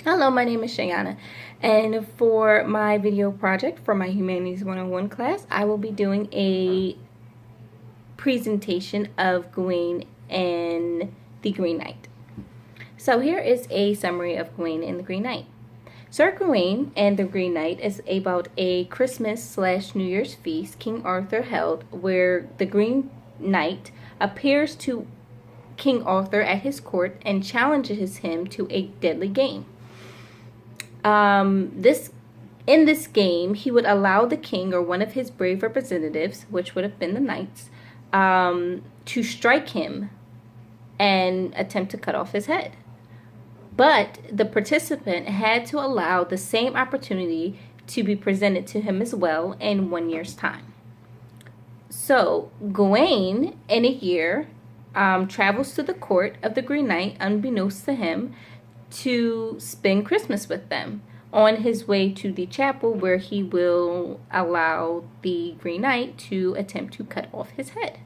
Hello, my name is Shayana, and for my video project for my Humanities 101 class, I will be doing a presentation of Gawain and the Green Knight. So here is a summary of Gawain and the Green Knight. Sir Gawain and the Green Knight is about a Christmas/New Year's feast King Arthur held, where the Green Knight appears to King Arthur at his court and challenges him to a deadly game. In this game, he would allow the king or one of his brave representatives, which would have been the knights, to strike him and attempt to cut off his head. But the participant had to allow the same opportunity to be presented to him as well in 1 year's time. So Gawain, in a year, travels to the court of the Green Knight, unbeknownst to him, to spend Christmas with them on his way to the chapel where he will allow the Green Knight to attempt to cut off his head.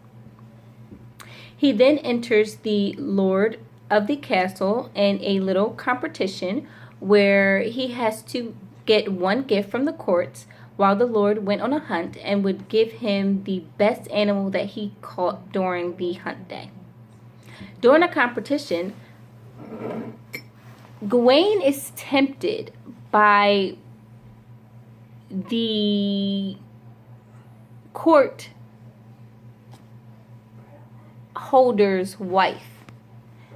He then enters the lord of the castle in a little competition where he has to get one gift from the courts while the lord went on a hunt and would give him the best animal that he caught during the hunt day. During a competition, Gawain is tempted by the court holder's wife.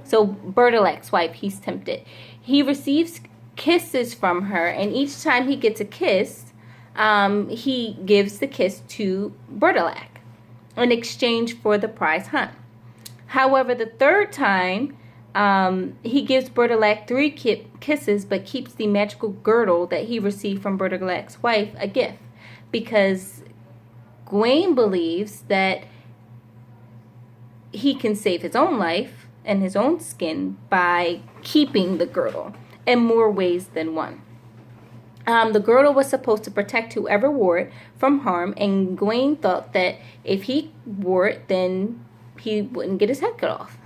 So Bertilac's wife, he's tempted. He receives kisses from her, and each time he gets a kiss, he gives the kiss to Bertilac in exchange for the prize hunt. However, the third time, he gives Bertilac 3 kisses, but keeps the magical girdle that he received from Bertilac's wife a gift, because Gawain believes that he can save his own life and his own skin by keeping the girdle in more ways than one. The girdle was supposed to protect whoever wore it from harm, and Gawain thought that if he wore it, then he wouldn't get his head cut off.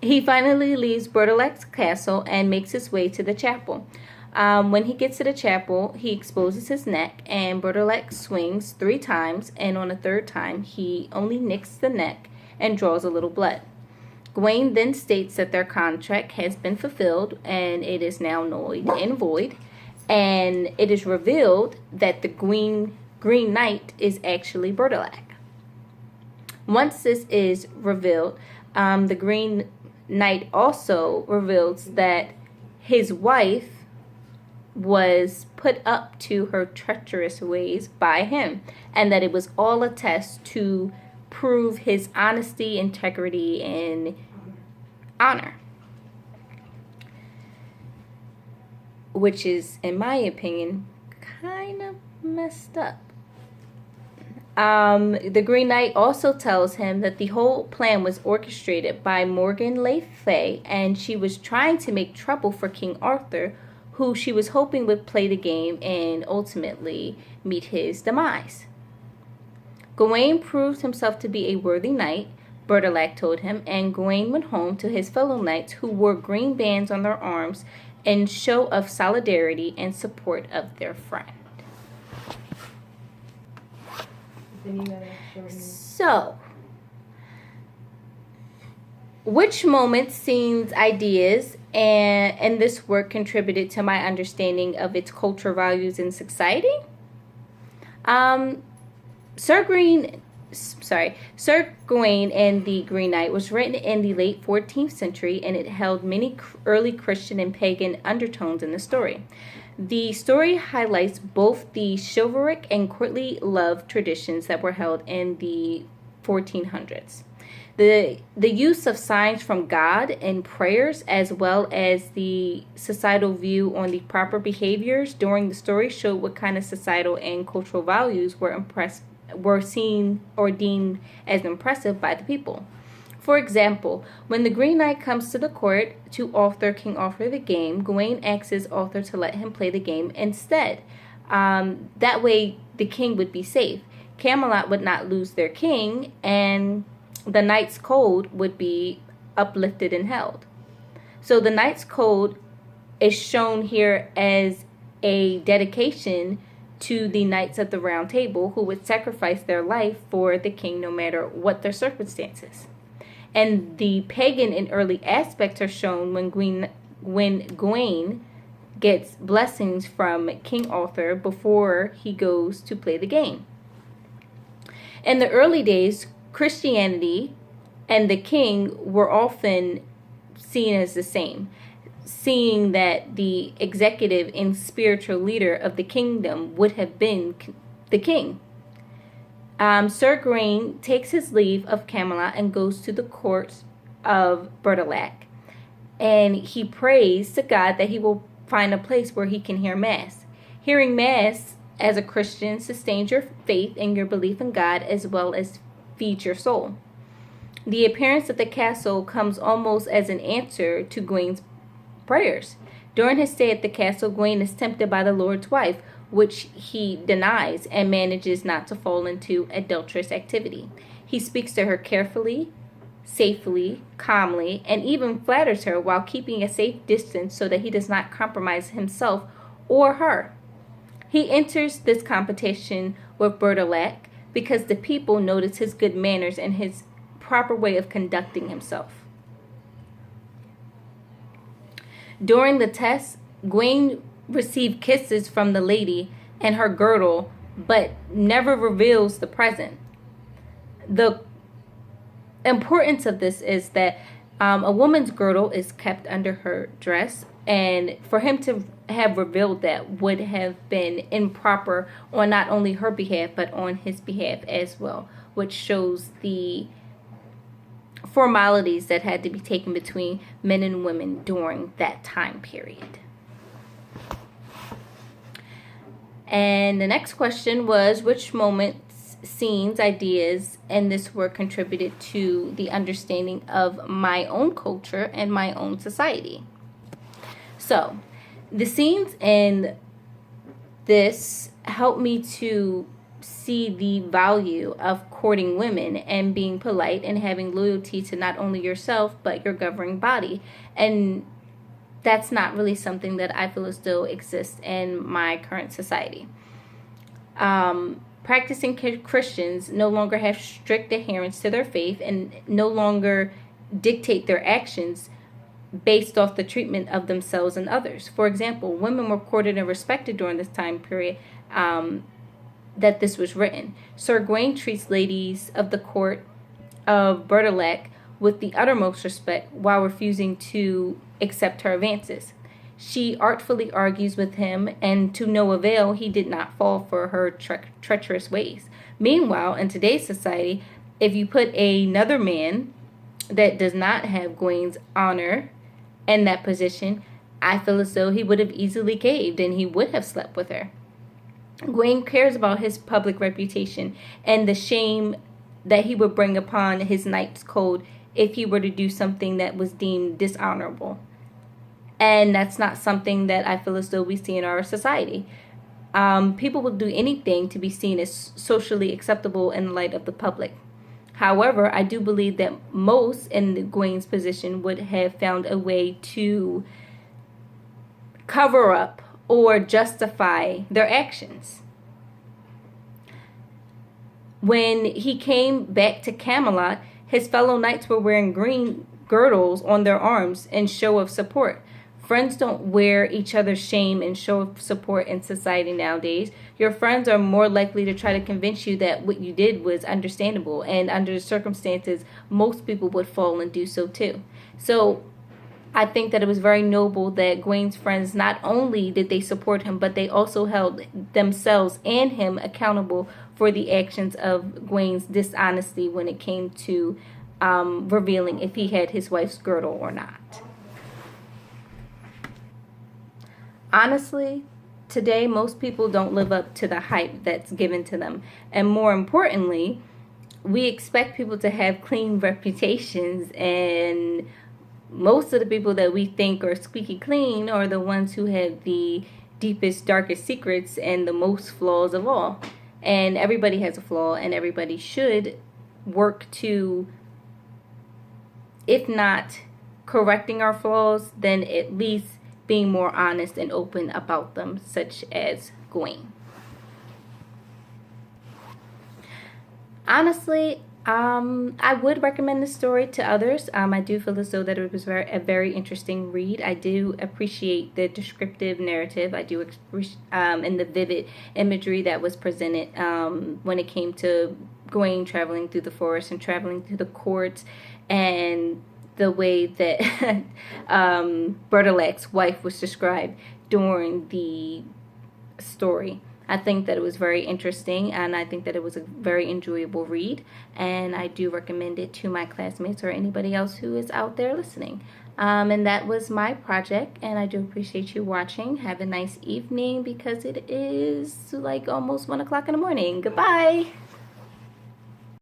He finally leaves Bertilac's castle and makes his way to the chapel. When he gets to the chapel, he exposes his neck, and Bertilac swings 3 times, and on the 3rd time, he only nicks the neck and draws a little blood. Gawain then states that their contract has been fulfilled, and it is now null and void, and it is revealed that the Green Knight is actually Bertilac. Once this is revealed, the Green Knight also reveals that his wife was put up to her treacherous ways by him, and that it was all a test to prove his honesty, integrity, and honor, which is, in my opinion, kind of messed up. The Green Knight also tells him that the whole plan was orchestrated by Morgan Le Fay, and she was trying to make trouble for King Arthur, who she was hoping would play the game and ultimately meet his demise. Gawain proved himself to be a worthy knight, Bertilac told him, and Gawain went home to his fellow knights, who wore green bands on their arms in show of solidarity and support of their friend. So, which moments, scenes, ideas, and this work contributed to my understanding of its cultural values in society? Sir Gawain and the Green Knight was written in the late 14th century, and it held many early Christian and pagan undertones in the story. The story highlights both the chivalric and courtly love traditions that were held in the 1400s. The use of signs from God and prayers, as well as the societal view on the proper behaviors during the story, showed what kind of societal and cultural values were seen or deemed as impressive by the people. For example, when the Green Knight comes to the court to offer King Arthur the game, Gawain asks Arthur to let him play the game instead. That way, the king would be safe. Camelot would not lose their king, and the knight's code would be uplifted and held. So the Knight's Code is shown here as a dedication to the Knights of the Round Table who would sacrifice their life for the king no matter what their circumstances. And the pagan and early aspects are shown when Gawain gets blessings from King Arthur before he goes to play the game. In the early days, Christianity and the king were often seen as the same, seeing that the executive and spiritual leader of the kingdom would have been the king. Sir Gawain takes his leave of Camelot and goes to the court of Bertilac, and he prays to God that he will find a place where he can hear Mass. Hearing Mass as a Christian sustains your faith and your belief in God as well as feeds your soul. The appearance of the castle comes almost as an answer to Gawain's prayers. During his stay at the castle, Gawain is tempted by the Lord's wife, which he denies and manages not to fall into adulterous activity. He speaks to her carefully, safely, calmly, and even flatters her while keeping a safe distance so that he does not compromise himself or her. He enters this competition with Bertilac because the people notice his good manners and his proper way of conducting himself. During the test, Gawain received kisses from the lady and her girdle, but never reveals the present. The importance of this is that a woman's girdle is kept under her dress, and for him to have revealed that would have been improper on not only her behalf but on his behalf as well, which shows the formalities that had to be taken between men and women during that time period. And the next question was, which moments, scenes, ideas in this work contributed to the understanding of my own culture and my own society? So, the scenes in this helped me to see the value of courting women and being polite and having loyalty to not only yourself but your governing body. And that's not really something that I feel as though exists in my current society. Practicing Christians no longer have strict adherence to their faith and no longer dictate their actions based off the treatment of themselves and others. For example, women were courted and respected during this time period that this was written. Sir Gawain treats ladies of the court of Bertilac with the uttermost respect while refusing to accept her advances. She artfully argues with him, and to no avail, he did not fall for her treacherous ways. Meanwhile, in today's society, if you put another man that does not have Gawain's honor in that position, I feel as though he would have easily caved and he would have slept with her. Gawain cares about his public reputation and the shame that he would bring upon his knight's code if he were to do something that was deemed dishonorable. And that's not something that I feel as though we see in our society. People will do anything to be seen as socially acceptable in the light of the public. However, I do believe that most in Gawain's position would have found a way to cover up or justify their actions. When he came back to Camelot, his fellow knights were wearing green girdles on their arms in show of support. Friends don't wear each other's shame and show of support in society nowadays. Your friends are more likely to try to convince you that what you did was understandable, and under the circumstances, most people would fall and do so too. So I think that it was very noble that Gawain's friends, not only did they support him, but they also held themselves and him accountable for the actions of Gawain's dishonesty when it came to revealing if he had his wife's girdle or not. Honestly, today most people don't live up to the hype that's given to them. And more importantly, we expect people to have clean reputations, and most of the people that we think are squeaky clean are the ones who have the deepest, darkest secrets and the most flaws of all. And everybody has a flaw, and everybody should work to, if not correcting our flaws than at least being more honest and open about them, such as Gawain. Honestly, I would recommend this story to others. I do feel as though that it was a very interesting read. I do appreciate the descriptive narrative. I do appreciate and the vivid imagery that was presented when it came to Gawain traveling through the forest and traveling through the courts, and the way that Bertilac's wife was described during the story. I think that it was very interesting, and I think that it was a very enjoyable read, and I do recommend it to my classmates or anybody else who is out there listening. And that was my project, and I do appreciate you watching. Have a nice evening, because it is like almost 1 o'clock in the morning. Goodbye.